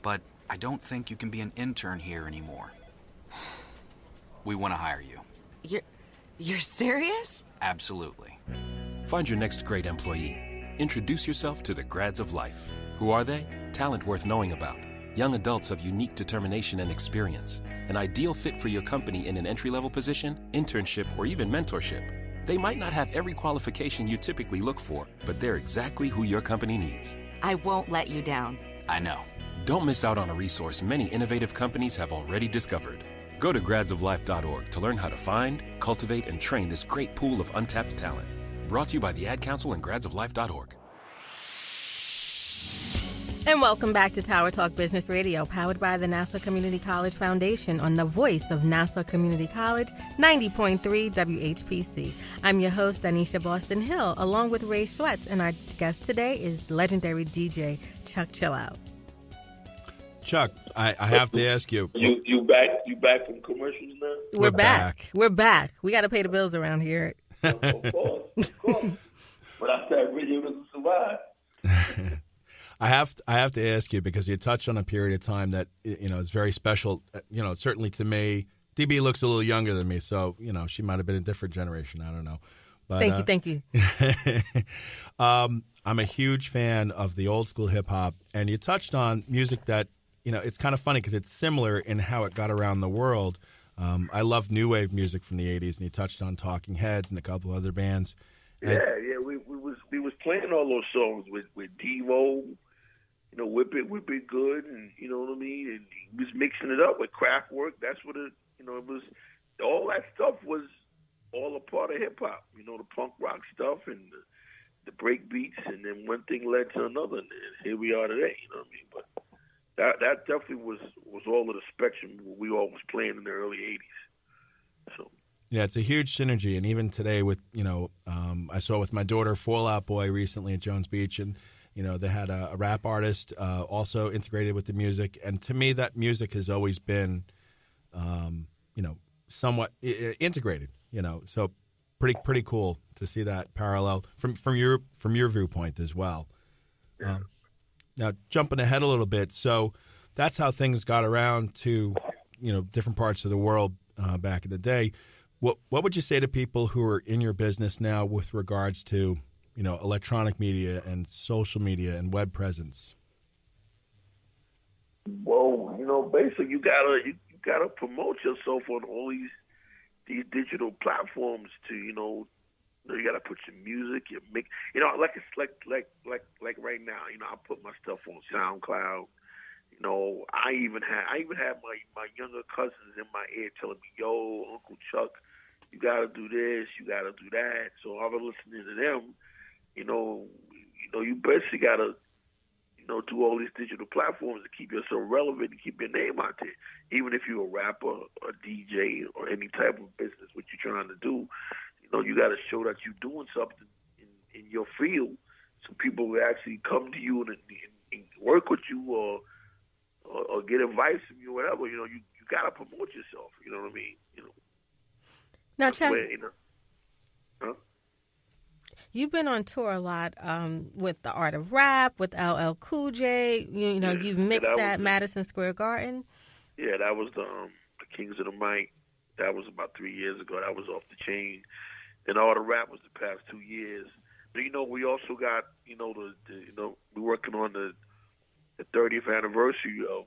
but I don't think you can be an intern here anymore. We want to hire you. You're serious? Absolutely. Find your next great employee. Introduce yourself to the grads of life. Who are they? Talent worth knowing about. Young adults of unique determination and experience. An ideal fit for your company in an entry-level position, internship, or even mentorship. They might not have every qualification you typically look for, but they're exactly who your company needs. I won't let you down. I know. Don't miss out on a resource many innovative companies have already discovered. Go to gradsoflife.org to learn how to find, cultivate, and train this great pool of untapped talent. Brought to you by the Ad Council and gradsoflife.org. And welcome back to Tower Talk Business Radio, powered by the Nassau Community College Foundation on the voice of Nassau Community College, 90.3 WHPC. I'm your host, Donyshia Boston-Hill, along with Ray Schwetz, and our guest today is legendary DJ Chuck Chillout. Chuck, I have to ask you. You back from commercials now? We're back. We're back. We got to pay the bills around here. Of course. But I said radio doesn't survive. I have to ask you because you touched on a period of time that is very special. Certainly to me, DB looks a little younger than me, so she might have been a different generation. I don't know. But, Thank you. I'm a huge fan of the old school hip hop, and you touched on music that it's kind of funny because it's similar in how it got around the world. I love new wave music from the '80s, and you touched on Talking Heads and a couple other bands. Yeah. We was playing all those songs with Devo. Whip It Good, and you know what I mean. And he was mixing it up with Kraftwerk. That's what it was. All that stuff was all a part of hip hop. The punk rock stuff and the break beats, and then one thing led to another, and here we are today. You know what I mean? But that definitely was all of the spectrum we all was playing in the early '80s. So. Yeah, it's a huge synergy, and even today with I saw with my daughter Fall Out Boy recently at Jones Beach, and they had a rap artist also integrated with the music, and to me that music has always been somewhat integrated. So pretty cool to see that parallel from your viewpoint as well. Yeah. Now jumping ahead a little bit, so that's how things got around to different parts of the world back in the day. What would you say to people who are in your business now with regards to electronic media and social media and web presence? Well, basically you gotta promote yourself on all these digital platforms to you gotta put your music, your mix. Like it's like right now. I put my stuff on SoundCloud. I even have my younger cousins in my ear telling me, "Yo, Uncle Chuck, you gotta do this, you gotta do that." So I've been listening to them. You basically gotta do all these digital platforms to keep yourself relevant and keep your name out there. Even if you're a rapper, a DJ, or any type of business, what you're trying to do, you got to show that you're doing something in your field, so people will actually come to you and work with you or get advice from you, or whatever. You got to promote yourself. You know what I mean? Now, Chuck, You've been on tour a lot with the Art of Rap, with LL Cool J. You've mixed that Madison Square Garden. Yeah, that was the Kings of the Mic. That was about 3 years ago. That was off the chain. And Art of Rap was the past 2 years. But we also got we're working on the 30th anniversary of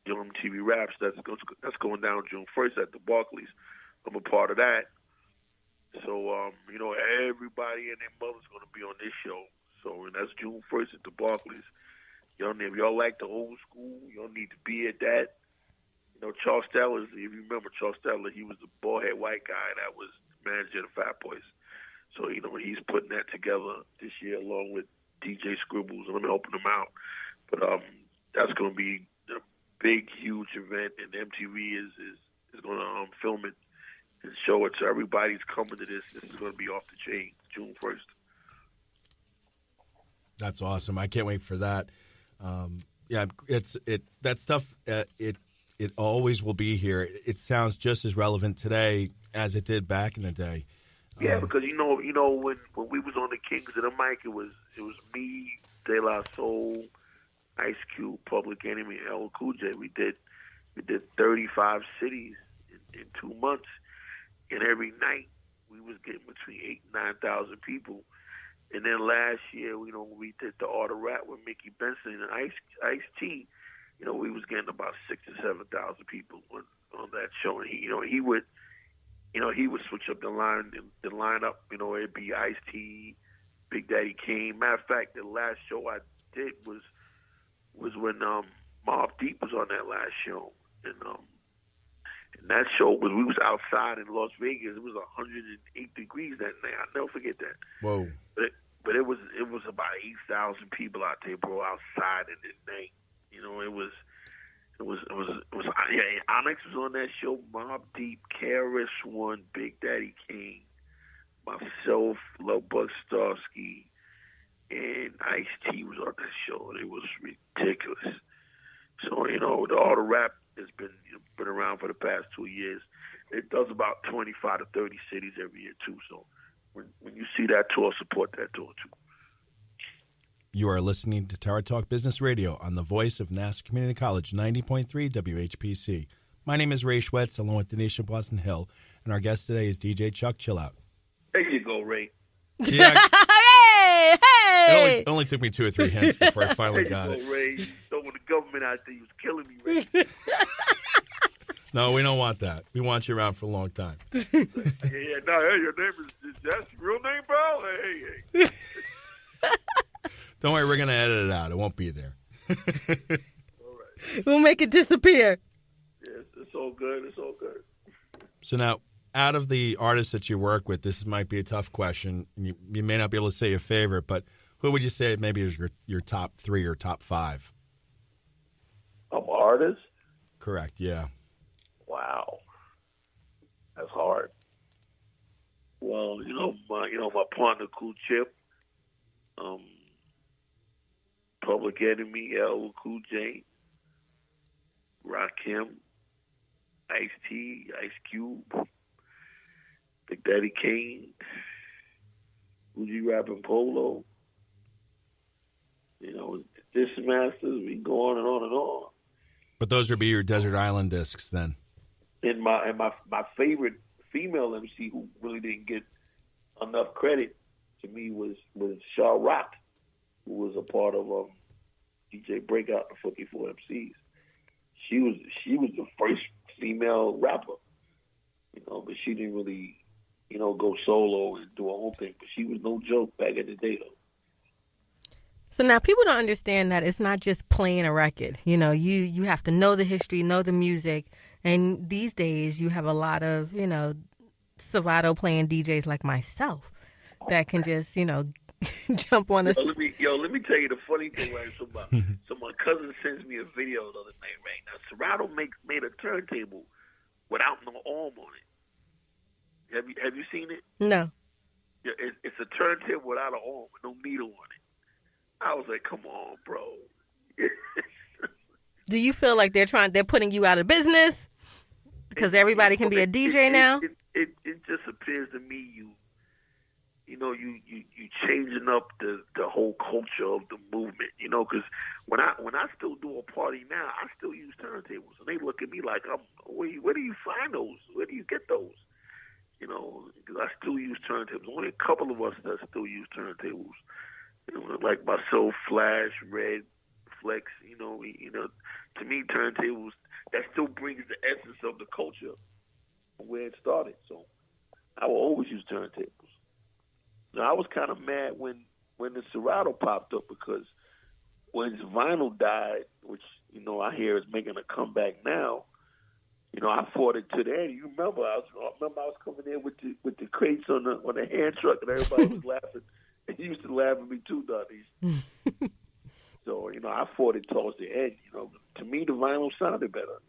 Young MTV Raps. That's going down June 1st at the Barclays. I'm a part of that. So, everybody and their mother's going to be on this show. So, and that's June 1st at the Barclays. If y'all like the old school, y'all need to be at that. Charles Stellar, if you remember Charles Stellar, he was the bald-head white guy that was manager of the Fat Boys. So, he's putting that together this year along with DJ Scribbles, and I'm helping him out. But that's going to be a big, huge event, and MTV is going to film it and show it, so everybody's coming to this. This is going to be off the chain, June 1st. That's awesome. I can't wait for that. That stuff. It always will be here. It sounds just as relevant today as it did back in the day. Yeah, because when we was on the Kings of the Mic, it was me, De La Soul, Ice Cube, Public Enemy, and LL Cool J. We did 35 cities in 2 months, and every night we was getting between 8,000 and 9,000 people. And then last year, you know, we did the Art of Rap with Mickey Benson and Ice-T. You know, we was getting about 6,000 to 7,000 people on that show. And he would switch up the lineup. You know, it'd be Ice-T, Big Daddy Kane. Matter of fact, the last show I did was when Mobb Deep was on that last show, and that show we was outside in Las Vegas. It was 108 degrees that night. I'll never forget that. Whoa! But it was about 8,000 people out there, bro, outside in the night. You know, it was yeah. Onyx was on that show. Mobb Deep, KRS-One, Big Daddy Kane, myself, Love Bug Starsky, and Ice-T was on that show, and it was ridiculous. So, you know, the Art of Rap has been around for the past 2 years. It does about 25 to 30 cities every year, too. So when you see that tour, support that tour, too. You are listening to Tower Talk Business Radio on the voice of Nassau Community College, 90.3 WHPC. My name is Ray Schwetz, along with Donyshia Boston-Hill, and our guest today is DJ Chuck Chillout. There you go, Ray. Yeah, Hey! it only took me 2 or 3 hints before I finally got it. Ray. Throwing the government out there, he was killing me, Ray. No, we don't want that. We want you around for a long time. No, hey, your name is that's your real name, bro? Hey. Don't worry, we're going to edit it out. It won't be there. All right. We'll make it disappear. Yes, it's all good. It's all good. So now, out of the artists that you work with, this might be a tough question. You may not be able to say your favorite, but who would you say maybe is your top 3 or top 5? Artists? Correct, yeah. Wow. That's hard. Well, my partner, Cool Chip, Public Enemy, LL Cool J, Rakim, Ice-T, Ice Cube, Big Daddy Kane, Uzi Rapping Polo, Dish Masters, we go on and on and on. But those would be your Desert Island discs then. And my favorite female MC who really didn't get enough credit to me was Shaw Rock, who was a part of DJ Breakout and 54 MCs. She was the first female rapper, but she didn't really, go solo and do her own thing. But she was no joke back in the day, though. So now people don't understand that it's not just playing a record. You have to know the history, know the music. And these days you have a lot of, Serato playing DJs like myself that can just, jump on the... Let me tell you the funny thing, right? So my cousin sends me a video the other night, right? Now, Serato made a turntable without no arm on it. Have you seen it? No. Yeah, it's a turntable without an arm with no needle on it. I was like, come on, bro. Do you feel like they're putting you out of business because everybody can be a DJ now? It just appears to me you changing up the whole culture of the movement. Because when I still do a party now, I still use turntables, and they look at me like, where do you find those? Where do you get those? Because I still use turntables. Only a couple of us that still use turntables. Like myself, Flash, Red, Flex. To me, turntables that still brings the essence of the culture from where it started. So I will always use turntables. Now I was kind of mad when the Serato popped up because when vinyl died, which I hear is making a comeback now. I fought it to the end. You remember? I was coming in with the crates on the hand truck, and everybody was laughing. And he used to laugh at me too, Donnie. So I fought it towards the end. To me, the vinyl sounded better.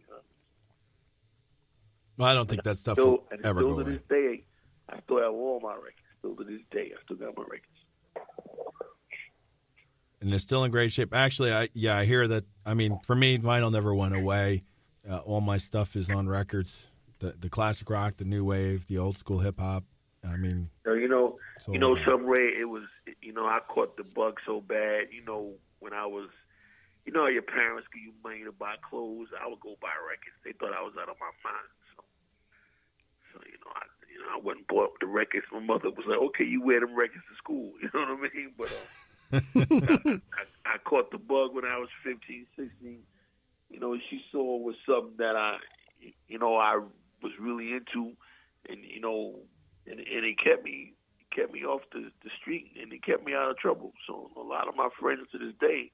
Well, I don't think that stuff will ever go away. To this day, I still have all my records. Still to this day, I still got my records. And they're still in great shape. Actually, I hear that. I mean, for me, vinyl never went away. All my stuff is on records. The classic rock, the new wave, the old school hip hop. I mean, some Ray, it was, I caught the bug so bad, when I was you know, your parents give you money to buy clothes. I would go buy records. They thought I was out of my mind. So I went and bought the records. My mother was like, "Okay, you wear them records to school." You know what I mean? But I caught the bug when I was 15, 16. You know, she saw it was something that I was really into, and it kept me off the street, and it kept me out of trouble. So a lot of my friends to this day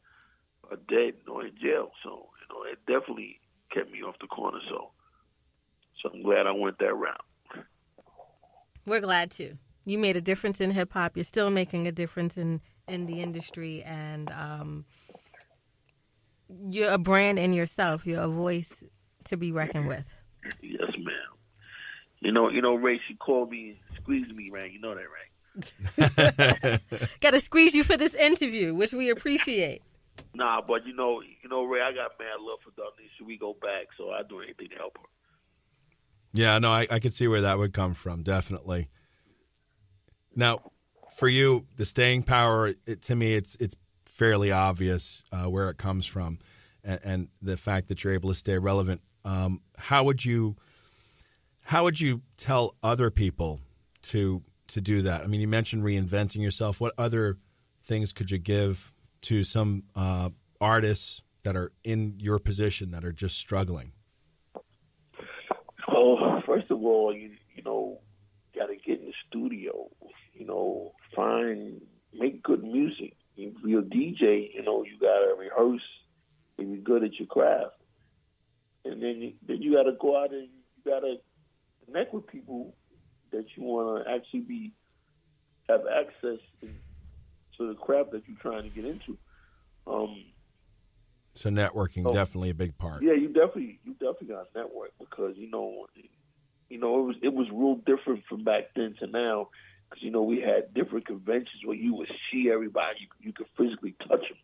are dead or in jail. So it definitely kept me off the corner. So I'm glad I went that route. We're glad too. You made a difference in hip hop. You're still making a difference in the industry, and you're a brand in yourself. You're a voice to be reckoned with. Yes, ma'am. You know, Ray, she called me and squeezed me, right? You know that, right? Got to squeeze you for this interview, which we appreciate. Nah, but you know, Ray, I got mad love for Donyshia. We go back, so I do anything to help her. Yeah, no, I could see where that would come from, definitely. Now, for you, the staying power, to me, it's fairly obvious where it comes from, and the fact that you're able to stay relevant. How would you tell other people to do that? I mean, you mentioned reinventing yourself. What other things could you give to some artists that are in your position that are just struggling? Well, first of all, you got to get in the studio. Make good music. If you're a DJ, you got to rehearse and be good at your craft. And then you got to go out and you got to connect with people that you want to actually have access to the craft that you're trying to get into. So networking definitely a big part. Yeah, you definitely got to network because it was real different from back then to now. Because we had different conventions where you would see everybody, you could physically touch them.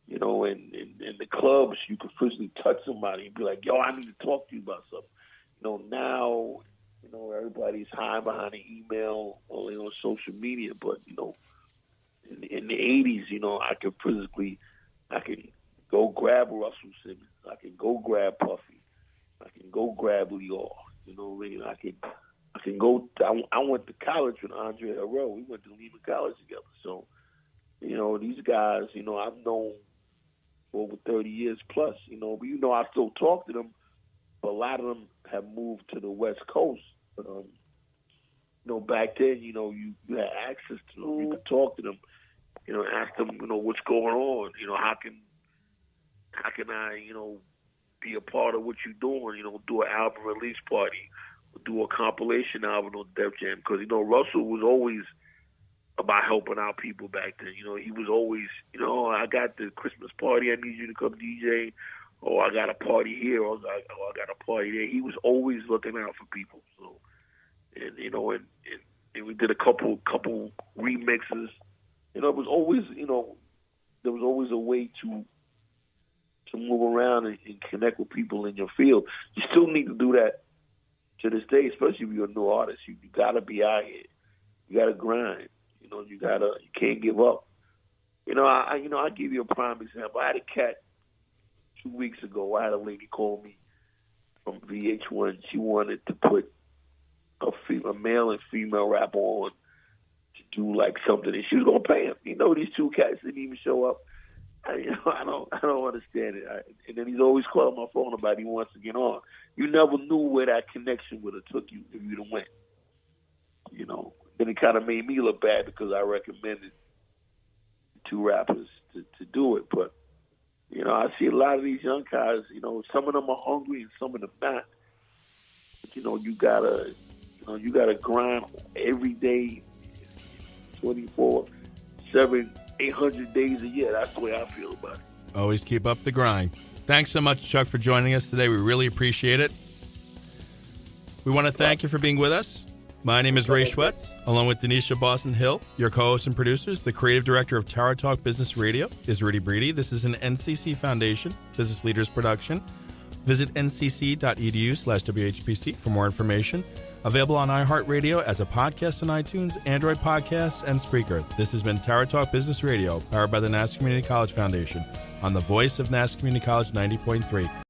And in the clubs, you could physically touch somebody and be like, "Yo, I need to talk to you about something." Now, everybody's hiding behind an email or on social media. But in the '80s, I could go grab Russell Simmons. I could go grab Puffy. I can go grab Leor. I can go. I went to college with Andre Harrell. We went to Lehman College together. So, these guys, I've known for over 30 years plus. But I still talk to them. But a lot of them have moved to the West Coast. But back then, you had access to them. You could talk to them. Ask them, what's going on. How can I, be a part of what you're doing? Do an album release party. Do a compilation album on Def Jam because Russell was always about helping out people back then. He was always I got the Christmas party, I need you to come DJ, or I got a party here, or I got a party there. He was always looking out for people. So and we did a couple remixes. It was always there was always a way to move around and connect with people in your field. You still need to do that to this day, especially if you're a new artist. You gotta be out here. You gotta grind. You can't give up. I'll give you a prime example. I had a cat 2 weeks ago. I had a lady call me from VH1. She wanted to put a male and female rapper on to do like something, and she was gonna pay him. These two cats didn't even show up. I don't understand it. And then he's always calling my phone about he wants to get on. You never knew where that connection would have took you if you'd have went. Then it kind of made me look bad because I recommended two rappers to do it. But I see a lot of these young guys. Some of them are hungry and some of them not. But, you gotta grind every day, 24/7. 800 days a year. That's the way I feel about it. Always keep up the grind. Thanks so much, Chuck, for joining us today. We really appreciate it. We want to thank you for being with us. My name is Ray Schwetz, along with Donyshia Boston-Hill, your co-hosts and producers. The creative director of Tower Talk Business Radio is Rudy Breedy. This is an NCC Foundation Business Leaders production. Visit ncc.edu/WHPC for more information. Available on iHeartRadio as a podcast on iTunes, Android Podcasts, and Spreaker. This has been Tower Talk Business Radio, powered by the Nassau Community College Foundation. on the voice of Nassau Community College 90.3.